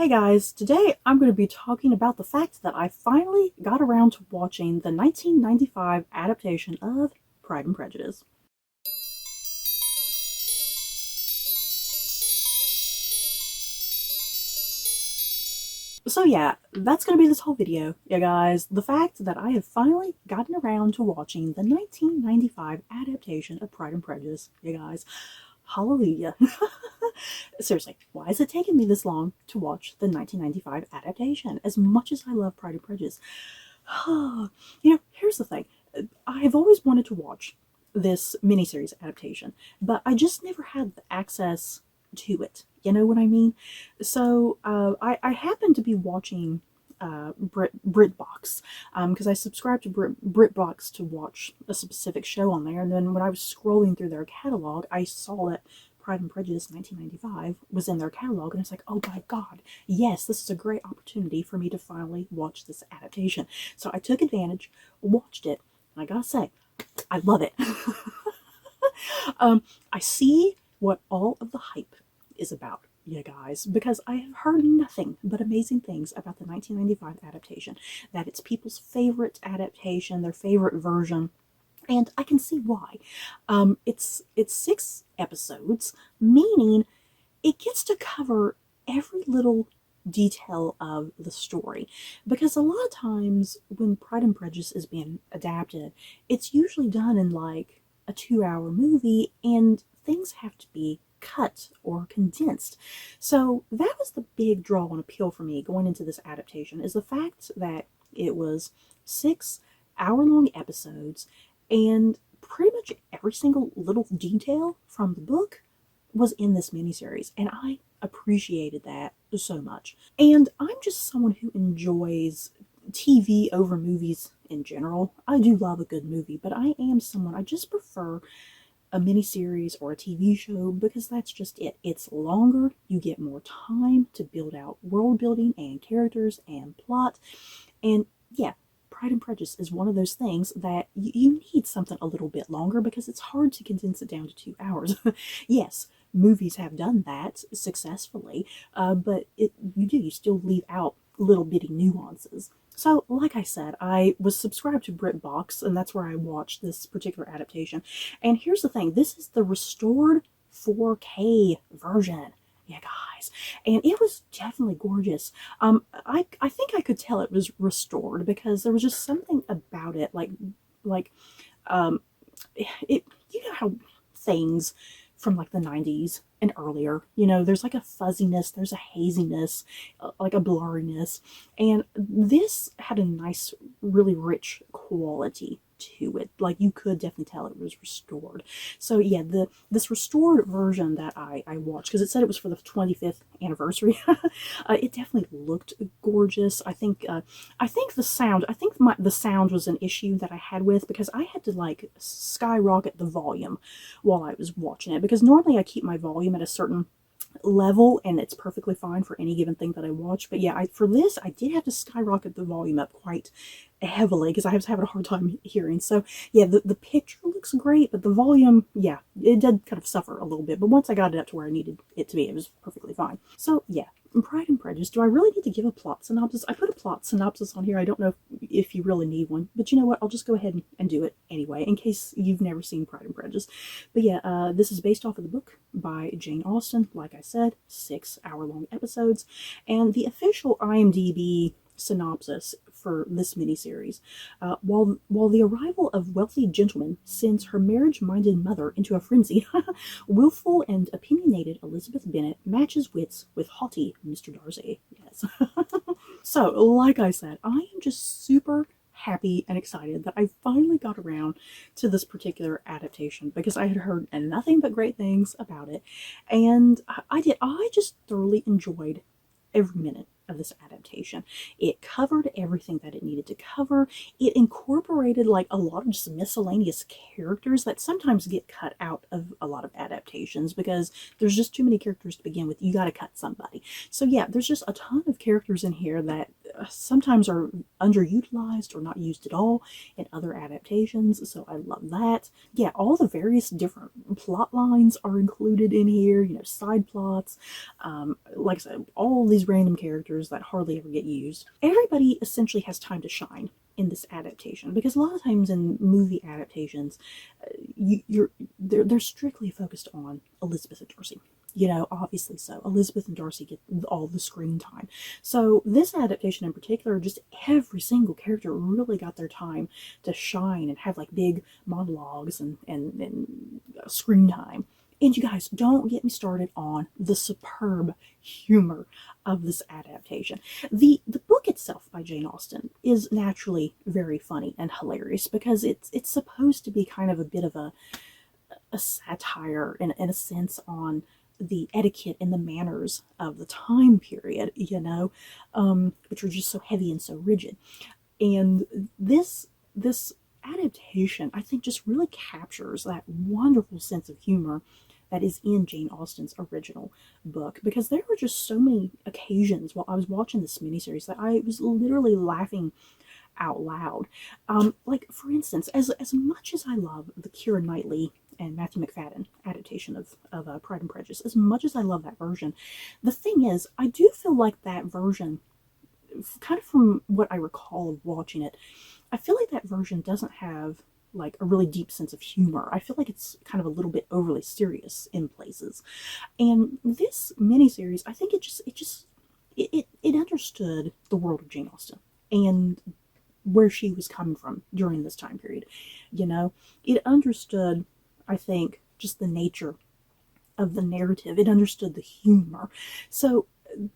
Hey guys, today I'm going to be talking about the fact that I finally got around to watching the 1995 adaptation of Pride and Prejudice. So yeah, that's going to be this whole video, yeah guys. The fact that I have finally gotten around to watching the 1995 adaptation of Pride and Prejudice, yeah guys. Hallelujah. Seriously, why is it taking me this long to watch the 1995 adaptation? As much as I love Pride and Prejudice. Here's the thing. I've always wanted to watch this miniseries adaptation, but I just never had the access to it. You know what I mean? So I happened to be watching BritBox because I subscribed to BritBox to watch a specific show on there, and then when I was scrolling through their catalog, I saw that Pride and Prejudice 1995 was in their catalog, and it's like, oh my god, yes, this is a great opportunity for me to finally watch this adaptation. So I took advantage, watched it, and I gotta say, I love it. I see what all of the hype is about, you guys, because I have heard nothing but amazing things about the 1995 adaptation, that it's people's favorite adaptation, their favorite version, and I can see why. It's 6 episodes, meaning it gets to cover every little detail of the story, because a lot of times when Pride and Prejudice is being adapted, it's usually done in like a 2-hour movie, and things have to be cut or condensed. So that was the big draw and appeal for me going into this adaptation, is the fact that it was 6 hour-long episodes, and pretty much every single little detail from the book was in this miniseries, and I appreciated that so much. And I'm just someone who enjoys TV over movies in general. I do love a good movie, but I am someone, I just prefer a miniseries or a TV show because that's just it. It's longer, you get more time to build out world building and characters and plot, and yeah, Pride and Prejudice is one of those things that you need something a little bit longer because it's hard to condense it down to 2 hours. Yes, movies have done that successfully, but you still leave out little bitty nuances. So, like I said, I was subscribed to BritBox, and that's where I watched this particular adaptation. And here's the thing, this is the restored 4K version. Yeah, guys. And it was definitely gorgeous. I think I could tell it was restored because there was just something about it, like it. You know how things from like the 90s and earlier, there's like a fuzziness, there's a haziness, like a blurriness, and this had a nice, really rich quality to it. Like, you could definitely tell it was restored. So yeah, this restored version that I watched, because it said it was for the 25th anniversary, it definitely looked gorgeous. I think the sound was an issue that I had with, because I had to like skyrocket the volume while I was watching it, because normally I keep my volume at a certain level and it's perfectly fine for any given thing that I watch. But yeah, for this I did have to skyrocket the volume up quite heavily because I was having a hard time hearing. So yeah, the picture looks great, but the volume, yeah, it did kind of suffer a little bit. But once I got it up to where I needed it to be, it was perfectly fine. So yeah, Pride and Prejudice. Do I really need to give a plot synopsis? I put a plot synopsis on here. I don't know if you really need one, but you know what? I'll just go ahead and do it anyway, in case you've never seen Pride and Prejudice. But yeah, this is based off of the book by Jane Austen. Like I said, 6 hour-long episodes, and the official IMDb synopsis for this miniseries. While the arrival of wealthy gentleman sends her marriage-minded mother into a frenzy, willful and opinionated Elizabeth Bennet matches wits with haughty Mr. Darcy. Yes. So, like I said, I am just super happy and excited that I finally got around to this particular adaptation, because I had heard nothing but great things about it, and I just thoroughly enjoyed every minute of this adaptation. It covered everything that it needed to cover. It incorporated like a lot of just miscellaneous characters that sometimes get cut out of a lot of adaptations because there's just too many characters to begin with. You got to cut somebody. So yeah, there's just a ton of characters in here that sometimes are underutilized or not used at all in other adaptations, so I love that. Yeah, all the various different plot lines are included in here, you know, side plots, like I said, all these random characters that hardly ever get used. Everybody essentially has time to shine in this adaptation, because a lot of times in movie adaptations, they're strictly focused on Elizabeth and Darcy. You know, obviously so. Elizabeth and Darcy get all the screen time. So this adaptation in particular, just every single character really got their time to shine and have like big monologues and screen time. And you guys, don't get me started on the superb humor of this adaptation. The book itself by Jane Austen is naturally very funny and hilarious, because it's supposed to be kind of a bit of a satire in a sense on the etiquette and the manners of the time period, you know, which were just so heavy and so rigid. And this adaptation, I think, just really captures that wonderful sense of humor that is in Jane Austen's original book, because there were just so many occasions while I was watching this miniseries that I was literally laughing out loud. Like, for instance, as much as I love the Keira Knightley and Matthew McFadden adaptation of Pride and Prejudice, as much as I love that version, the thing is, I do feel like that version, kind of from what I recall of watching it, I feel like that version doesn't have like a really deep sense of humor. I feel like it's kind of a little bit overly serious in places. And this miniseries, I think it understood the world of Jane Austen and where she was coming from during this time period. You know, it understood, I think, just the nature of the narrative. It understood the humor. So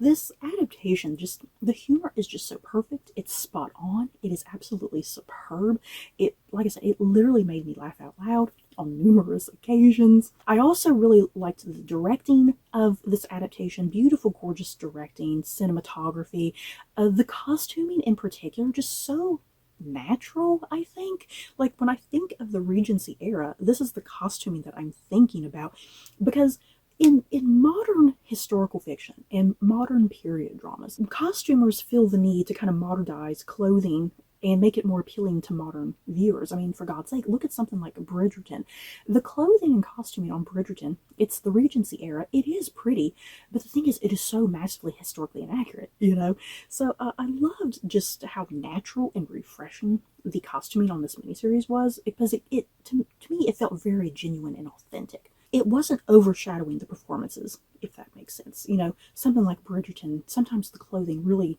this adaptation, just the humor is just so perfect. It's spot on. It is absolutely superb. It, like I said, it literally made me laugh out loud on numerous occasions. I also really liked the directing of this adaptation. Beautiful, gorgeous directing, cinematography, the costuming in particular, just so natural, I think. Like, when I think of the Regency era, this is the costuming that I'm thinking about, because in modern historical fiction and modern period dramas, costumers feel the need to kind of modernize clothing and make it more appealing to modern viewers. I mean, for God's sake, look at something like Bridgerton. The clothing and costuming on Bridgerton, it's the Regency era. It is pretty, but the thing is, it is so massively historically inaccurate, you know? So I loved just how natural and refreshing the costuming on this miniseries was, because to me, it felt very genuine and authentic. It wasn't overshadowing the performances, if that makes sense. You know, something like Bridgerton, sometimes the clothing really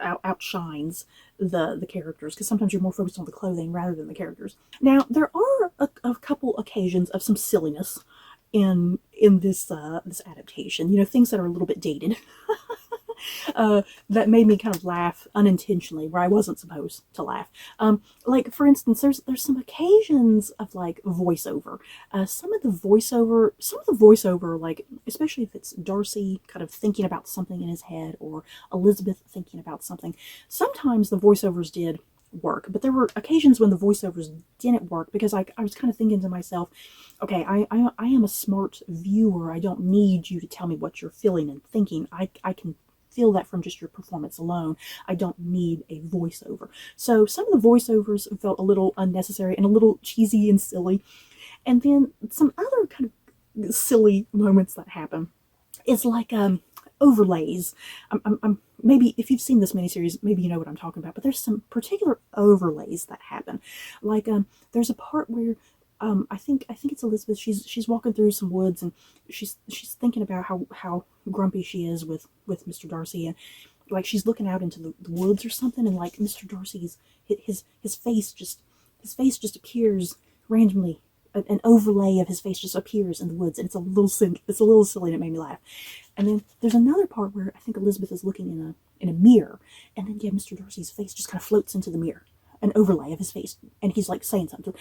outshines the characters, because sometimes you're more focused on the clothing rather than the characters. Now, there are a couple occasions of some silliness in this adaptation. You know, things that are a little bit dated. That made me kind of laugh unintentionally where I wasn't supposed to laugh. Like, for instance, there's some occasions of like voiceover. Some of the voiceover, like, especially if it's Darcy kind of thinking about something in his head, or Elizabeth thinking about something, sometimes the voiceovers did work, but there were occasions when the voiceovers didn't work, because I was kind of thinking to myself, okay, I am a smart viewer. I don't need you to tell me what you're feeling and thinking. I can feel that from just your performance alone. I don't need a voiceover. So some of the voiceovers felt a little unnecessary and a little cheesy and silly. And then some other kind of silly moments that happen is like overlays. Maybe if you've seen this miniseries, maybe you know what I'm talking about, but there's some particular overlays that happen. Like there's a part where I think it's Elizabeth. She's walking through some woods, and she's thinking about how grumpy she is with Mr. Darcy, and like she's looking out into the woods or something, and like Mr. Darcy's his face just appears randomly. An overlay of his face just appears in the woods, and it's a little silly, and it made me laugh. And then there's another part where I think Elizabeth is looking in a mirror, and then yeah, Mr. Darcy's face just kind of floats into the mirror. An overlay of his face, and he's like saying something.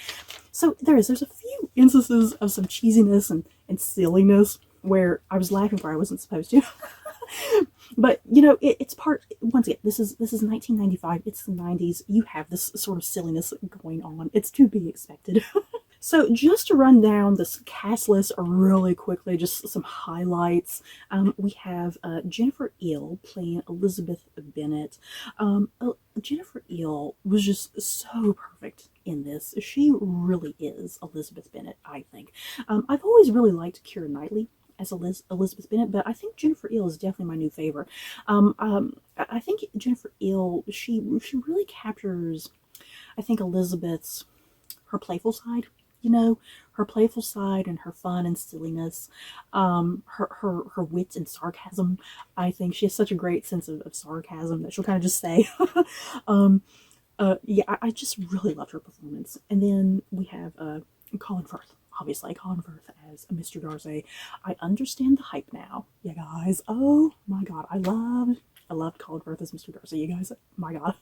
So there's a few instances of some cheesiness and silliness where I was laughing where I wasn't supposed to. But you know, it's part, once again, this is 1995, it's the 90s. You have this sort of silliness going on. It's to be expected. So just to run down this cast list really quickly, just some highlights. We have Jennifer Eel playing Elizabeth Bennet. Jennifer Eel was just so perfect in this. She really is Elizabeth Bennet, I think. I've always really liked Keira Knightley as Elizabeth Bennet, but I think Jennifer Eel is definitely my new favorite. I think Jennifer Eel, she really captures, I think, Elizabeth's, her playful side, you know, her playful side and her fun and silliness, her wit and sarcasm. I think she has such a great sense of sarcasm that she'll kind of just say. um, yeah, I just really loved her performance. And then we have Colin Firth. Obviously, Colin Firth as Mr. Darcy. I understand the hype now, you guys. Oh my god, I loved Colin Firth as Mr. Darcy, you guys. My god.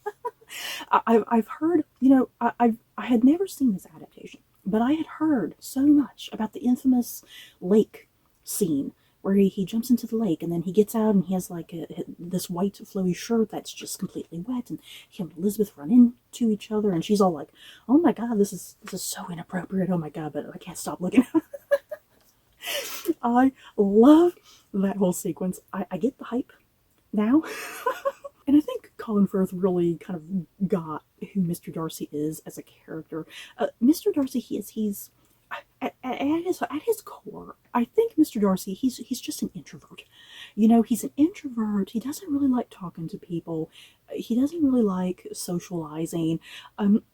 I've heard, you know, I had never seen this adaptation, but I had heard so much about the infamous lake scene where he jumps into the lake and then he gets out and he has like this white flowy shirt that's just completely wet, and him and Elizabeth run into each other and she's all like, oh my god, this is so inappropriate, oh my god, but I can't stop looking. I love that whole sequence. I get the hype now. And I think Colin Firth really kind of got who Mr. Darcy is as a character. Mr. Darcy, he's at his core, I think Mr. Darcy, he's just an introvert. You know, he's an introvert. He doesn't really like talking to people. He doesn't really like socializing.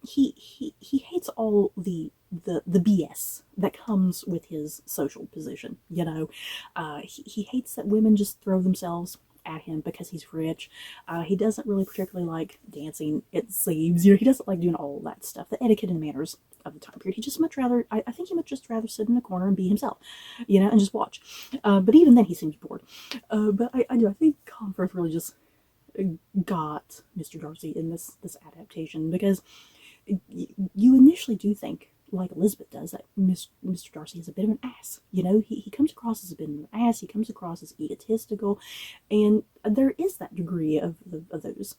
He hates all the BS that comes with his social position. You know, he hates that women just throw themselves at him because he's rich. He doesn't really particularly like dancing, it seems. You know, he doesn't like doing all that stuff, the etiquette and manners of the time period. He just much rather, I think he much just rather sit in a corner and be himself, you know, and just watch. But even then he seems bored. But I do, I think Colin Firth really just got Mr. Darcy in this adaptation, because you initially do think, like Elizabeth does, that Mr. Darcy is a bit of an ass. You know, he comes across as a bit of an ass. He comes across as egotistical, and there is that degree of those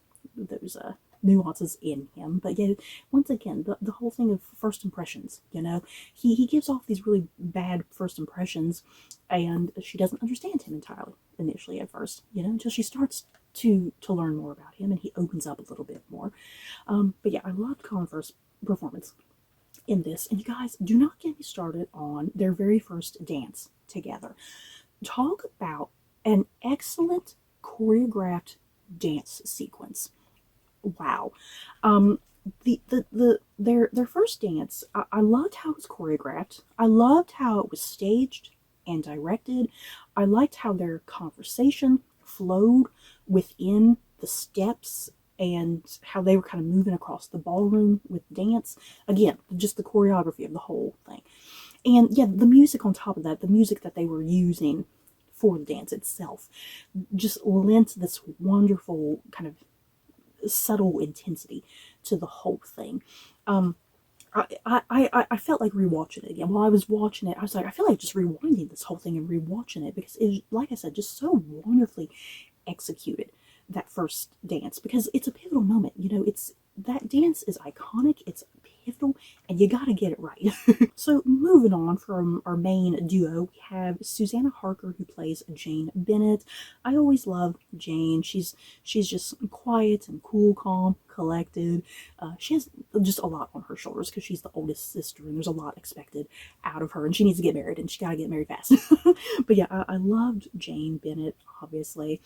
nuances in him. But yeah, once again, the whole thing of first impressions. You know, he gives off these really bad first impressions, and she doesn't understand him entirely initially at first. You know, until she starts to learn more about him, and he opens up a little bit more. But yeah, I loved Colin Firth's performance in this. And you guys, do not get me started on their very first dance together. Talk about an excellent choreographed dance sequence. Wow. Their first dance, I loved how it was choreographed. I loved how it was staged and directed. I liked how their conversation flowed within the steps and how they were kind of moving across the ballroom with dance. Again, just the choreography of the whole thing. And yeah, the music on top of that, the music that they were using for the dance itself, just lent this wonderful kind of subtle intensity to the whole thing. I felt like rewatching it again. While I was watching it, I was like, I feel like just rewinding this whole thing and rewatching it, because it was, like I said, just so wonderfully executed, that first dance, because it's a pivotal moment. You know, it's, that dance is iconic, it's pivotal, and you gotta get it right. So moving on from our main duo, we have Susanna Harker, who plays Jane Bennet. I always love Jane. She's just quiet and cool, calm, collected. She has just a lot on her shoulders because she's the oldest sister, and there's a lot expected out of her, and she needs to get married, and she gotta get married fast. But yeah, I loved Jane Bennet, obviously.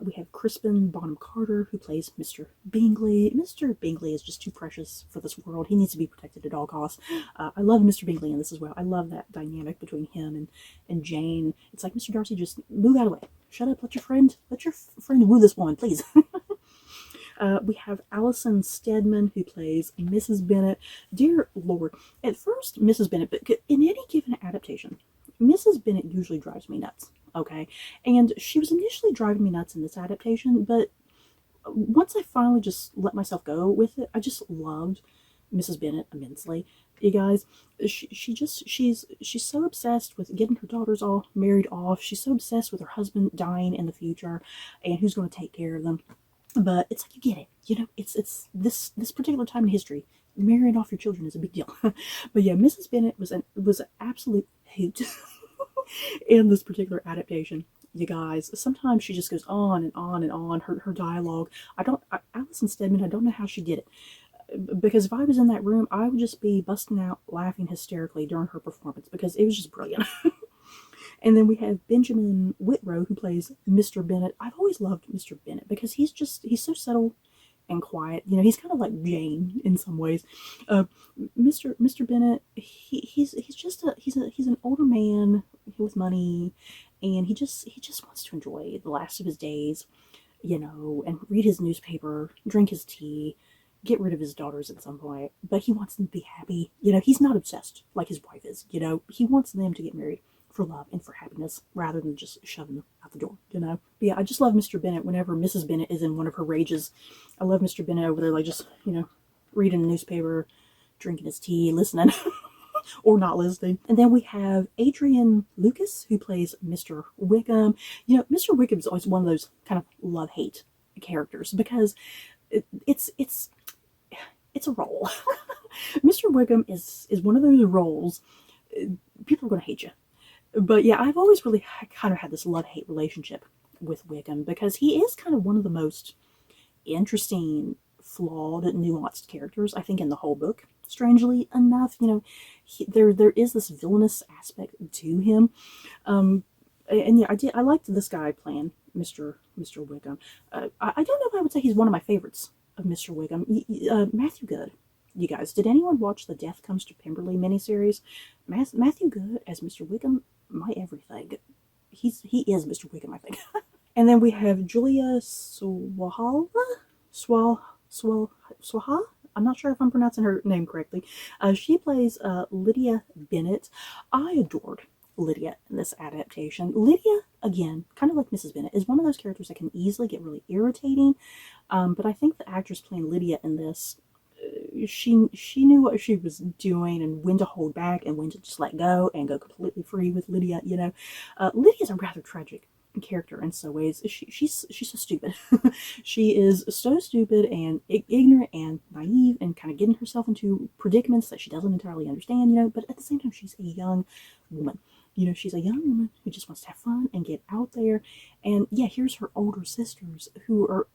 We have Crispin Bonham Carter, who plays Mr. Bingley. Mr. Bingley is just too precious for this world. He needs to be protected at all costs. I love Mr. Bingley in this as well. I love that dynamic between him and Jane. It's like, Mr. Darcy, just move out of the way. Shut up. Let your friend woo this woman, please. We have Alison Steadman, who plays Mrs. Bennet. Dear Lord, at first, Mrs. Bennet, but in any given adaptation, Mrs. Bennet usually drives me nuts, okay? And she was initially driving me nuts in this adaptation, but once I finally just let myself go with it, I just loved Mrs. Bennet immensely. You guys, she's so obsessed with getting her daughters all married off. She's so obsessed with her husband dying in the future and who's going to take care of them. But it's like, you get it, you know, it's this particular time in history, marrying off your children is a big deal. But yeah, Mrs. Bennet was an absolute hoot in this particular adaptation. You guys, sometimes she just goes on and on and on. Her dialogue. Alison Steadman, I don't know how she did it. Because if I was in that room, I would just be busting out laughing hysterically during her performance because it was just brilliant. And then we have Benjamin Whitrow, who plays Mr. Bennet. I've always loved Mr. Bennet because he's so subtle and quiet. You know, he's kind of like Jane in some ways. Mr. Bennet, he's an older man with money, and he just wants to enjoy the last of his days, you know, and read his newspaper, drink his tea, get rid of his daughters at some point. But he wants them to be happy. You know, he's not obsessed like his wife is. You know, he wants them to get married for love and for happiness rather than just shoving them out the door, you know. But yeah, I just love Mr. Bennet whenever Mrs. Bennet is in one of her rages. I love Mr. Bennet over there, like, just, you know, reading the newspaper, drinking his tea, listening, or not listening. And then we have Adrian Lucas, who plays Mr. Wickham. You know, Mr. Wickham is always one of those kind of love-hate characters because it's a role. Mr. Wickham is one of those roles. People are going to hate you. But yeah, I've always really kind of had this love-hate relationship with Wickham because he is kind of one of the most interesting, flawed, nuanced characters, I think, in the whole book. Strangely enough, you know, there is this villainous aspect to him. And yeah, I liked this guy playing Mr. Wickham. I don't know if I would say he's one of my favorites of Mr. Wickham. Matthew Goode. You guys, did anyone watch the Death Comes to Pemberley miniseries? Matthew Goode as Mr. Wickham, my everything. He is Mr. Wickham, I think. And then we have Julia Swaha. I'm not sure if I'm pronouncing her name correctly. She plays Lydia Bennet. I adored Lydia in this adaptation. Lydia, again, kind of like Mrs. Bennet, is one of those characters that can easily get really irritating. But I think the actress playing Lydia in this, she knew what she was doing and when to hold back and when to just let go and go completely free with Lydia. You know, Lydia's a rather tragic character in some ways. She's so stupid. She is so stupid and ignorant and naive and kind of getting herself into predicaments that she doesn't entirely understand. You know, but at the same time, she's a young woman. You know, she's a young woman who just wants to have fun and get out there. And yeah, here's her older sisters who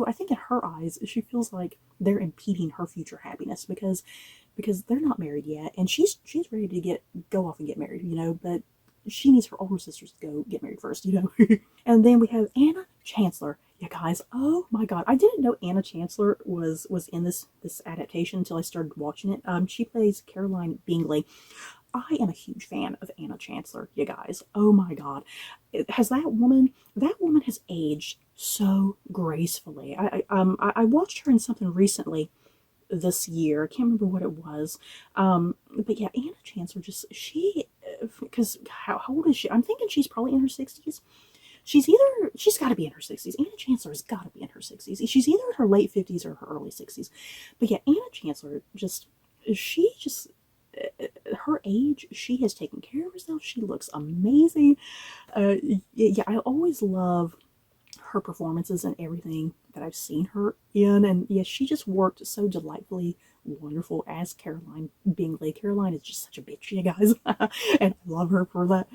I think in her eyes, she feels like they're impeding her future happiness because they're not married yet, and she's ready to go off and get married, you know, but she needs her older sisters to go get married first, you know. And then we have Anna Chancellor. Yeah, guys, oh my god, I didn't know Anna Chancellor was in this adaptation until I started watching it. She plays Caroline Bingley. I am a huge fan of Anna Chancellor, you guys. Oh my god. That woman has aged so gracefully. I watched her in something recently this year. I can't remember what it was. But yeah, Anna Chancellor because how old is she? I'm thinking she's probably in her 60s. She's got to be in her 60s. Anna Chancellor has got to be in her 60s. She's either in her late 50s or her early 60s. But yeah, Anna Chancellor her age, she has taken care of herself. She looks amazing. Yeah, I always love her performances and everything that I've seen her in. And yeah, she just worked so delightfully wonderful as Caroline Bingley. Caroline is just such a bitch, you guys. And I love her for that.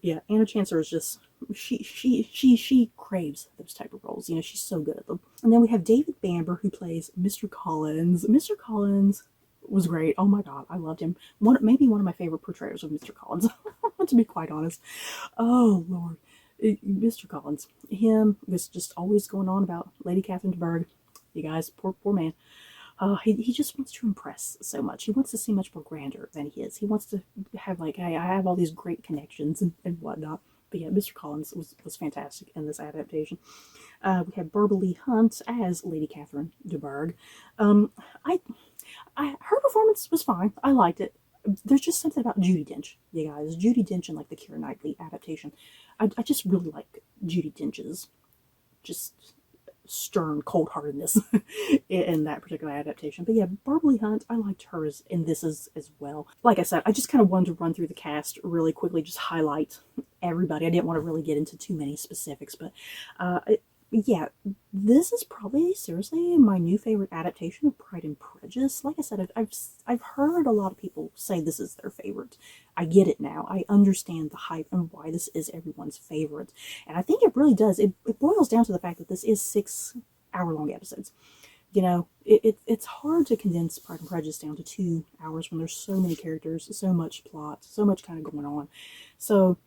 Yeah, Anna Chancellor is just, she craves those type of roles. You know, she's so good at them. And then we have David Bamber, who plays Mr. Collins. Mr. Collins was great. Oh my god, I loved him. Maybe one of my favorite portrayals of Mr. Collins, to be quite honest. Oh lord, Mr. Collins, him was just always going on about Lady Catherine de Bourgh. You guys, poor man. He just wants to impress so much. He wants to seem much more grander than he is. He wants to have like, hey, I have all these great connections and whatnot. But yeah, Mr. Collins was fantastic in this adaptation. We have Barbara Lee Hunt as Lady Catherine de Bourgh. Her performance was fine. I liked it. There's just something about Judi Dench, you guys. Judi Dench in like the Keira Knightley adaptation. I just really like Judi Dench's just stern cold-heartedness in that particular adaptation. But yeah, Barbara Lee Hunt, I liked hers in this as well. Like I said, I just kind of wanted to run through the cast really quickly, just highlight everybody. I didn't want to really get into too many specifics, but yeah, this is probably seriously my new favorite adaptation of Pride and Prejudice. Like I said, I've heard a lot of people say this is their favorite. I get it now. I understand the hype and why this is everyone's favorite. And I think it really does. It boils down to the fact that this is 6 hour-long episodes. You know, it's hard to condense Pride and Prejudice down to 2 hours when there's so many characters, so much plot, so much kind of going on. So,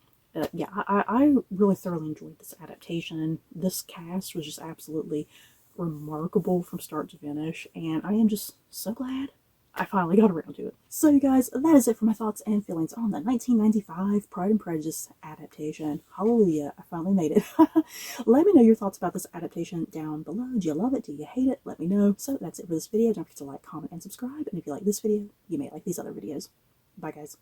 yeah, I really thoroughly enjoyed this adaptation. This cast was just absolutely remarkable from start to finish, and I am just so glad I finally got around to it. So, you guys, that is it for my thoughts and feelings on the 1995 Pride and Prejudice adaptation. Hallelujah, I finally made it. Let me know your thoughts about this adaptation down below. Do you love it? Do you hate it? Let me know. So, that's it for this video. Don't forget to like, comment, and subscribe. And if you like this video, you may like these other videos. Bye, guys.